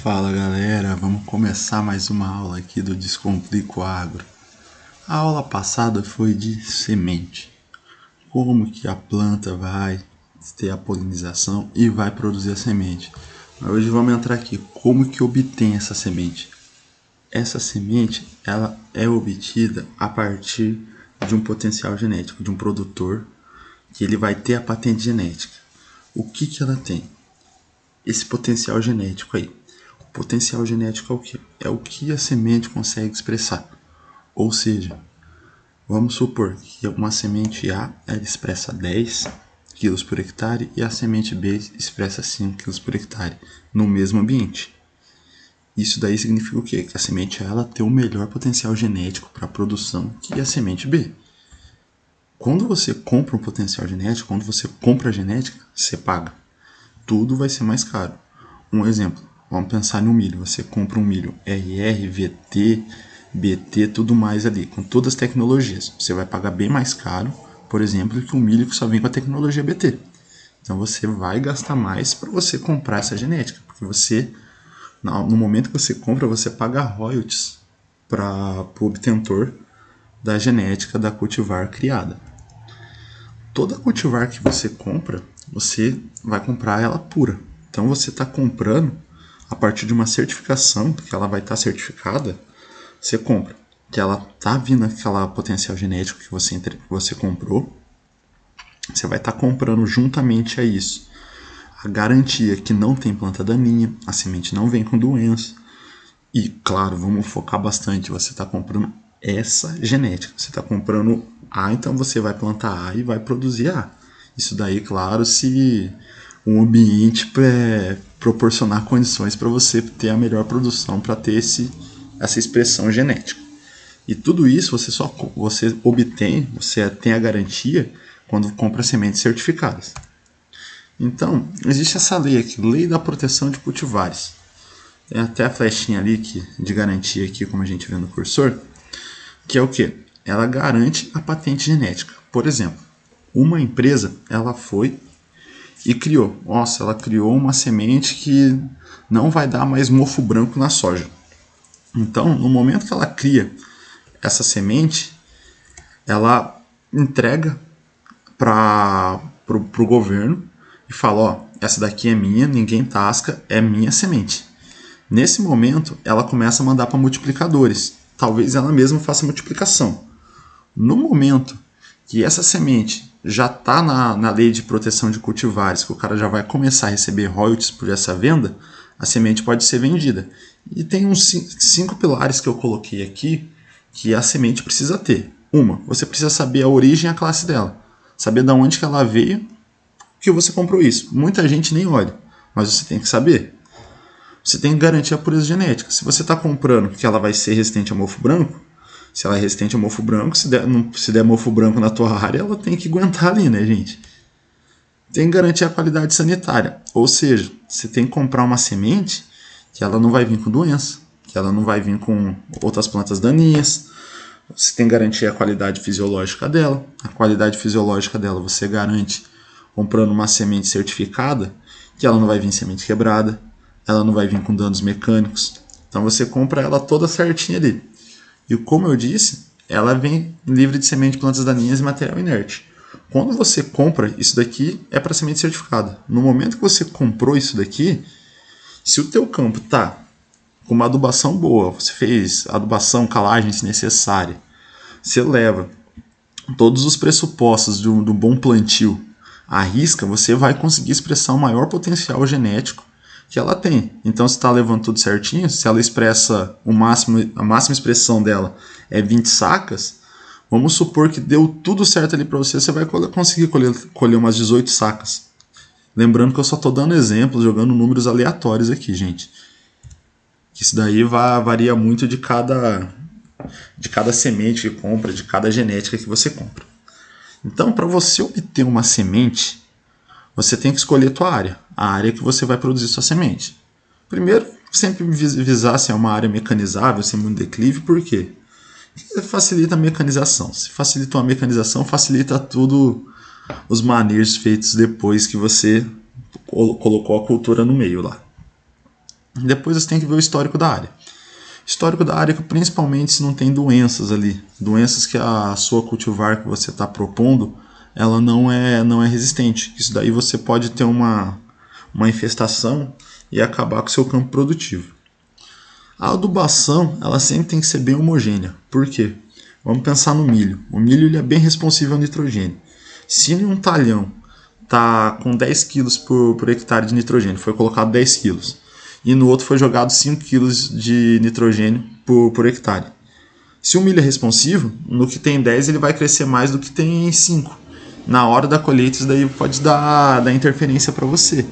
Fala galera, vamos começar mais uma aula aqui do Descomplica o Agro. A aula passada foi de semente, como que a planta vai ter a polinização e vai produzir a semente. Mas hoje vamos entrar aqui, como que obtém essa semente. Essa semente ela é obtida a partir de um potencial genético, de um produtor, que ele vai ter a patente genética. O que ela tem? Esse potencial genético aí. O potencial genético é o quê? É o que a semente consegue expressar. Ou seja, vamos supor que uma semente A ela expressa 10 kg por hectare e a semente B expressa 5 kg por hectare no mesmo ambiente. Isso daí significa o quê? Que a semente A ela tem o melhor potencial genético para a produção que a semente B. Quando você compra um potencial genético, quando você compra a genética, você paga. Tudo vai ser mais caro. Um exemplo, vamos pensar no milho. Você compra um milho RR, VT, BT, tudo mais ali, com todas as tecnologias. Você vai pagar bem mais caro, por exemplo, que um milho que só vem com a tecnologia BT. Então você vai gastar mais para você comprar essa genética, porque você, no momento que você compra, você paga royalties para o obtentor da genética da cultivar criada. Toda cultivar que você compra, você vai comprar ela pura. Então você está comprando a partir de uma certificação, que ela vai estar certificada, você compra. Que ela está vindo aquela potencial genético que você comprou, você vai estar comprando juntamente a isso a garantia que não tem planta daninha, a semente não vem com doença. E claro, vamos focar bastante, você está comprando essa genética. Você está comprando A, então você vai plantar A e vai produzir A. Isso daí, claro, se o ambiente proporcionar condições para você ter a melhor produção, para ter essa expressão genética. E tudo isso você obtém, você tem a garantia quando compra sementes certificadas. Então, existe essa lei aqui, Lei da Proteção de Cultivares. Tem até a flechinha ali de garantia aqui, como a gente vê no cursor, que é o quê? Ela garante a patente genética. Por exemplo, uma empresa, ela foi e criou. Ela criou uma semente que não vai dar mais mofo branco na soja. Então, no momento que ela cria essa semente, ela entrega para o governo e fala, essa daqui é minha, ninguém tasca, é minha semente. Nesse momento, ela começa a mandar para multiplicadores. Talvez ela mesma faça multiplicação. No momento que essa semente já está na lei de proteção de cultivares, que o cara já vai começar a receber royalties por essa venda, a semente pode ser vendida. E tem uns 5 pilares que eu coloquei aqui que a semente precisa ter. Você precisa saber a origem e a classe dela. Saber de onde que ela veio, que você comprou isso. Muita gente nem olha, mas você tem que saber. Você tem que garantir a pureza genética. Se você está comprando que ela vai ser resistente a mofo branco, se ela é resistente a mofo branco, se der mofo branco na tua área, ela tem que aguentar ali, né, gente? Tem que garantir a qualidade sanitária. Ou seja, você tem que comprar uma semente que ela não vai vir com doença, que ela não vai vir com outras plantas daninhas. Você tem que garantir a qualidade fisiológica dela. A qualidade fisiológica dela você garante comprando uma semente certificada, que ela não vai vir semente quebrada, ela não vai vir com danos mecânicos. Então você compra ela toda certinha ali. E como eu disse, ela vem livre de semente de plantas daninhas e material inerte. Quando você compra isso daqui, é para semente certificada. No momento que você comprou isso daqui, se o teu campo está com uma adubação boa, você fez adubação, calagem se necessária, você leva todos os pressupostos de um bom plantio à risca, você vai conseguir expressar o maior potencial genético que ela tem. Então, se está levando tudo certinho, se ela expressa a máxima expressão dela é 20 sacas, vamos supor que deu tudo certo ali para você, você vai conseguir colher umas 18 sacas. Lembrando que eu só estou dando exemplos, jogando números aleatórios aqui, gente. Isso daí varia muito de cada semente que compra, de cada genética que você compra. Então, para você obter uma semente, você tem que escolher a área que você vai produzir sua semente. Primeiro, sempre visar se é uma área mecanizável, se é muito declive, por quê? Porque facilita a mecanização. Se facilita a mecanização, facilita tudo os manejos feitos depois que você colocou a cultura no meio lá. Depois você tem que ver o histórico da área. Histórico da área, principalmente se não tem doenças ali, doenças que a sua cultivar que você está propondo, ela não é resistente. Isso daí você pode ter uma infestação e acabar com o seu campo produtivo. A adubação, ela sempre tem que ser bem homogênea. Por quê? Vamos pensar no milho. O milho ele é bem responsível ao nitrogênio. Se em um talhão está com 10 kg por hectare de nitrogênio, foi colocado 10 kg, e no outro foi jogado 5 kg de nitrogênio por hectare. Se o milho é responsivo, no que tem 10 ele vai crescer mais do que tem 5. Na hora da colheita isso daí pode dar interferência para você.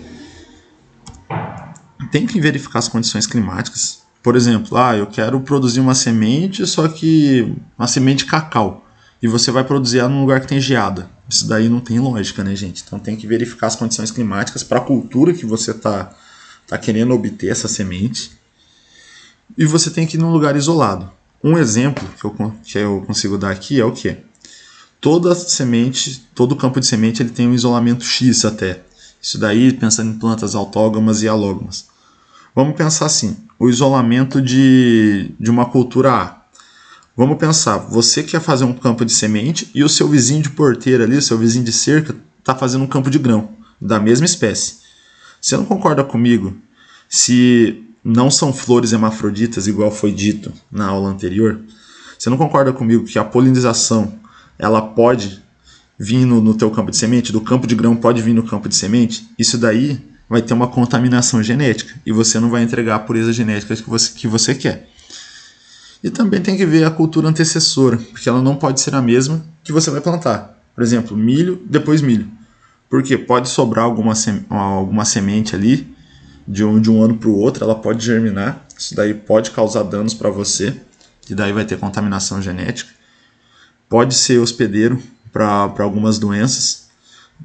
Tem que verificar as condições climáticas. Por exemplo, eu quero produzir uma semente, só que uma semente de cacau, e você vai produzir ela num lugar que tem geada. Isso daí não tem lógica, né, gente? Então tem que verificar as condições climáticas para a cultura que você está querendo obter essa semente. E você tem que ir num lugar isolado. Um exemplo que eu consigo dar aqui é o quê? Toda semente, todo campo de semente ele tem um isolamento X até. Isso daí pensando em plantas autógamas e alógamas. Vamos pensar assim, o isolamento de uma cultura A. Vamos pensar, você quer fazer um campo de semente e o seu vizinho de porteira ali, o seu vizinho de cerca, está fazendo um campo de grão, da mesma espécie. Você não concorda comigo se não são flores hermafroditas, igual foi dito na aula anterior? Você não concorda comigo que a polinização ela pode vir no teu campo de semente, do campo de grão pode vir no campo de semente? Isso daí vai ter uma contaminação genética e você não vai entregar a pureza genética que você quer. E também tem que ver a cultura antecessora, porque ela não pode ser a mesma que você vai plantar. Por exemplo, milho, depois milho. Porque pode sobrar alguma semente ali de um ano para o outro, ela pode germinar, isso daí pode causar danos para você, e daí vai ter contaminação genética. Pode ser hospedeiro para algumas doenças,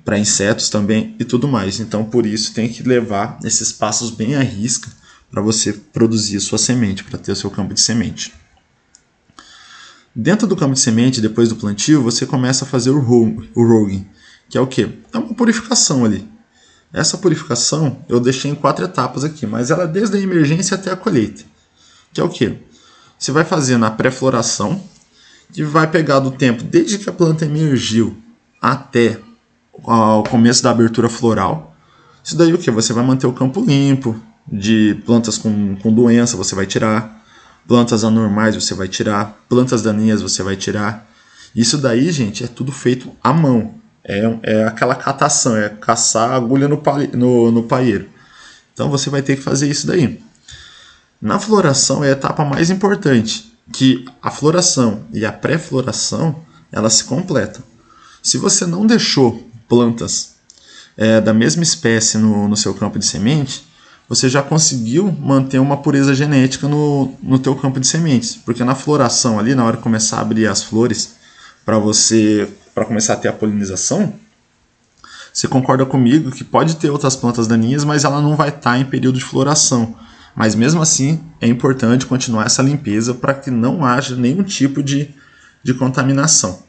para insetos também e tudo mais. Então, por isso, tem que levar esses passos bem à risca para você produzir a sua semente, para ter o seu campo de semente. Dentro do campo de semente, depois do plantio, você começa a fazer o roging, que é o quê? É uma purificação ali. Essa purificação eu deixei em 4 etapas aqui, mas ela é desde a emergência até a colheita. Que é o quê? Você vai fazer na pré-floração, que vai pegar do tempo desde que a planta emergiu até ao começo da abertura floral. Isso daí o que? Você vai manter o campo limpo, de plantas com doença você vai tirar, plantas anormais você vai tirar, plantas daninhas você vai tirar. Isso daí, gente, é tudo feito à mão. É aquela catação, é caçar a agulha no paeiro. Então você vai ter que fazer isso daí. Na floração é a etapa mais importante, que a floração e a pré-floração elas se completam. Se você não deixou plantas da mesma espécie no seu campo de semente, você já conseguiu manter uma pureza genética no teu campo de sementes. Porque na floração ali, na hora de começar a abrir as flores, para começar a ter a polinização, você concorda comigo que pode ter outras plantas daninhas, mas ela não vai estar em período de floração. Mas mesmo assim, é importante continuar essa limpeza para que não haja nenhum tipo de contaminação.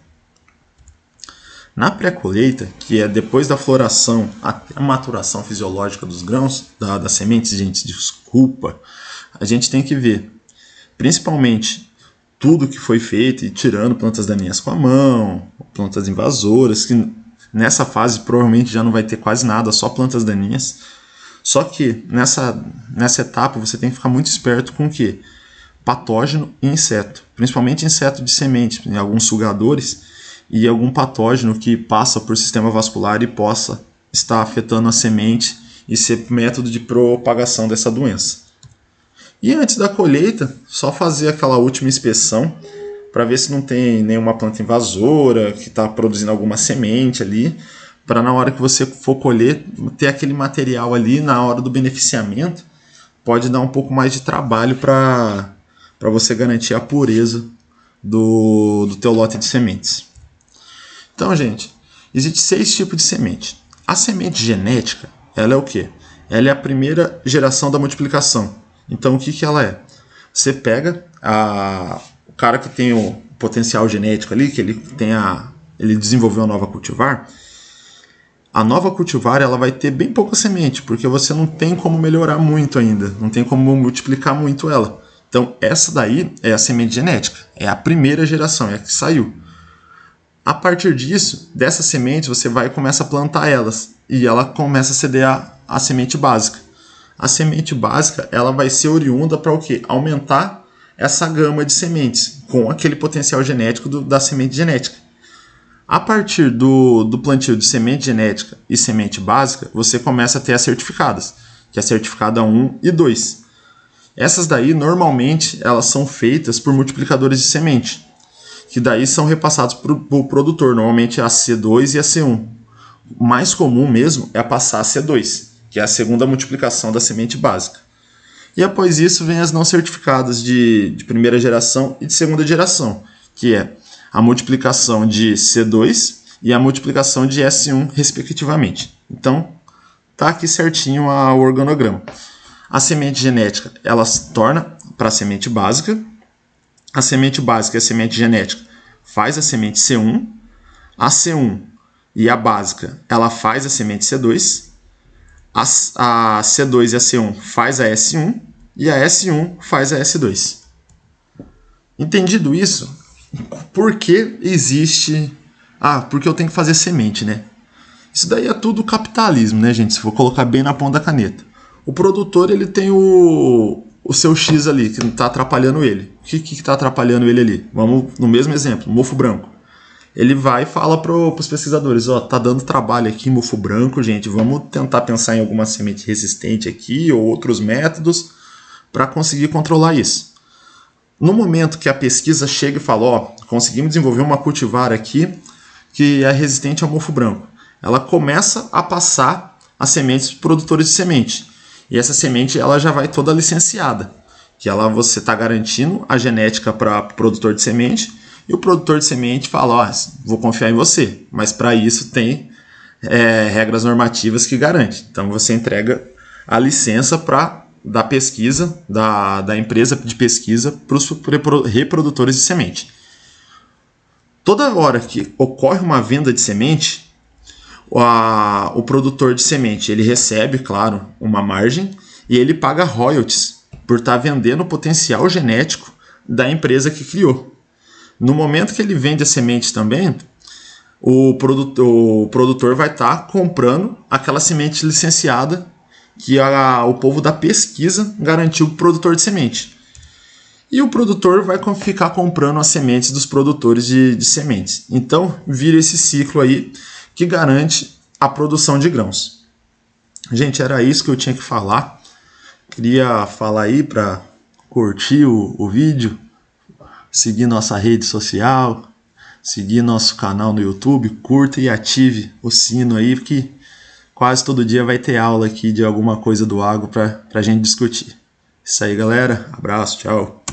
Na pré-colheita, que é depois da floração até a maturação fisiológica dos grãos, das sementes, gente, desculpa, a gente tem que ver, principalmente, tudo que foi feito e tirando plantas daninhas com a mão, plantas invasoras, que nessa fase provavelmente já não vai ter quase nada, só plantas daninhas. Só que nessa etapa você tem que ficar muito esperto com o quê? Patógeno e inseto, principalmente inseto de semente, em alguns sugadores, e algum patógeno que passa por sistema vascular e possa estar afetando a semente e ser método de propagação dessa doença. E antes da colheita, só fazer aquela última inspeção para ver se não tem nenhuma planta invasora que está produzindo alguma semente ali, para na hora que você for colher, ter aquele material ali na hora do beneficiamento, pode dar um pouco mais de trabalho para você garantir a pureza do teu lote de sementes. Então, gente, existem 6 tipos de semente. A semente genética, ela é o quê? Ela é a primeira geração da multiplicação. Então, o que ela é? Você pega o cara que tem o potencial genético ali, que ele desenvolveu uma nova cultivar, A nova cultivar ela vai ter bem pouca semente, porque você não tem como melhorar muito ainda, não tem como multiplicar muito ela. Então essa daí é a semente genética, é a primeira geração, é a que saiu. A partir disso, dessas sementes você vai e começa a plantar elas, e ela começa a ceder a semente básica. A semente básica ela vai ser oriunda para o quê? Aumentar essa gama de sementes, com aquele potencial genético da semente genética. A partir do plantio de semente genética e semente básica, você começa a ter as certificadas, que é a certificada 1 e 2. Essas daí, normalmente, elas são feitas por multiplicadores de semente, que daí são repassados para o produtor, normalmente a C2 e a C1. O mais comum mesmo é passar a C2, que é a segunda multiplicação da semente básica. E após isso vem as não certificadas de primeira geração e de segunda geração, que é a multiplicação de C2 e a multiplicação de S1, respectivamente. Então, tá aqui certinho o organograma. A semente genética, ela se torna para a semente básica. A semente básica e a semente genética faz a semente C1. A C1 e a básica, ela faz a semente C2. A C2 e a C1 faz a S1. E a S1 faz a S2. Entendido isso, por que existe... porque eu tenho que fazer semente, né? Isso daí é tudo capitalismo, né, gente? Se for colocar bem na ponta da caneta. O produtor, ele tem o seu X ali, que não está atrapalhando ele. O que está atrapalhando ele ali? Vamos no mesmo exemplo, mofo branco. Ele vai e fala para os pesquisadores, tá dando trabalho aqui, mofo branco, gente, vamos tentar pensar em alguma semente resistente aqui, ou outros métodos, para conseguir controlar isso. No momento que a pesquisa chega e fala, conseguimos desenvolver uma cultivar aqui que é resistente ao mofo branco, ela começa a passar as sementes para os produtores de semente. E essa semente ela já vai toda licenciada, que você está garantindo a genética para o produtor de semente, e o produtor de semente fala, vou confiar em você, mas para isso tem regras normativas que garantem. Então você entrega a licença da pesquisa, da empresa de pesquisa para os reprodutores de semente. Toda hora que ocorre uma venda de semente, o produtor de semente ele recebe, claro, uma margem e ele paga royalties por estar vendendo o potencial genético da empresa que criou. No momento que ele vende a semente também, o produtor vai estar comprando aquela semente licenciada que o povo da pesquisa garantiu para o produtor de semente. E o produtor vai ficar comprando as sementes dos produtores de sementes. Então, vira esse ciclo aí que garante a produção de grãos. Gente, era isso que eu tinha que falar. Queria falar aí para curtir o vídeo, seguir nossa rede social, seguir nosso canal no YouTube, curta e ative o sino aí, porque quase todo dia vai ter aula aqui de alguma coisa do agro para a gente discutir. Isso aí, galera. Abraço, tchau.